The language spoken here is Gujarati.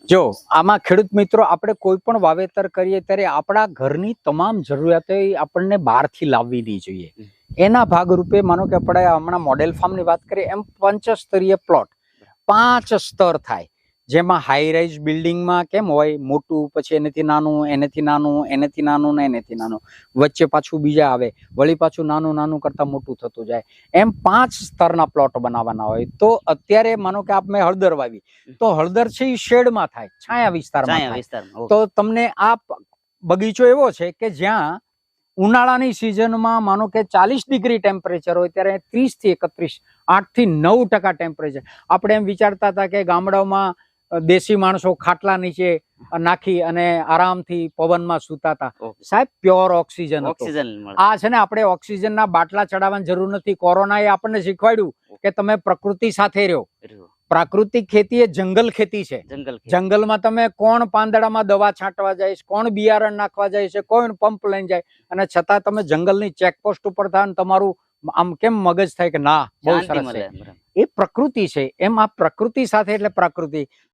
જો આમાં ખેડૂત મિત્રો આપણે કોઈ પણ વાવેતર કરીએ ત્યારે આપણા ઘરની તમામ જરૂરિયાતો આપણને બહારથી લાવવી નહીં જોઈએ. એના ભાગરૂપે માનો કે આપણે હમણાં મોડેલ ફાર્મની વાત કરીએ એમ પંચસ્તરીય પ્લોટ 5 સ્તર થાય, જેમાં હાઈ રાઇઝ બિલ્ડિંગમાં કેમ હોય મોટું, પછી એનેથી નાનું, એનેથી નાનું, એનેથી નાનું ને એનેથી નાનું, વચ્ચે પાછું બીજા આવે, વળી પાછું નાનું નાનું કરતા મોટું થતું જાય, એમ 5 સ્તરના પ્લોટ બનાવવાના હોય. તો અત્યારે માનો કે આપણે હળદર વાવી તો હળદર છે એ શેડમાં થાય, છાયા વિસ્તારમાં થાય. તો તમને આ બગીચો એવો છે કે જ્યાં ઉનાળાની સિઝનમાં માનો કે 40 ડિગ્રી ટેમ્પરેચર હોય ત્યારે 30 થી 31, 8 થી 9% ટેમ્પરેચર. આપણે એમ વિચારતા હતા કે ગામડાઓમાં દેશી માણસો ખાટલા નીચે નાખી અને આરામથી પવનમાં સૂતા હતા. સાહેબ પ્યોર ઓક્સિજન આ છે ને, આપણે ઓક્સિજનના બાટલા ચડાવવાની જરૂર નથી. કોરોનાએ આપણને શીખવાડ્યું કે તમે પ્રકૃતિ સાથે રહ્યો. પ્રાકૃતિક ખેતી એ જંગલ ખેતી છે. જંગલમાં તમે કોણ પાંદડામાં દવા છાંટવા જાય છે, કોણ બિયારણ નાખવા જાય છે, કોણ પંપ લઈને જાય, અને છતાં તમે જંગલની ચેકપોસ્ટ ઉપર થાવ તમારું આમ કેમ મગજ થાય કે ના બહુ સરસ છે. એ પ્રકૃતિ છે. એમ આ પ્રકૃતિ સાથે એટલે પ્રકૃતિ.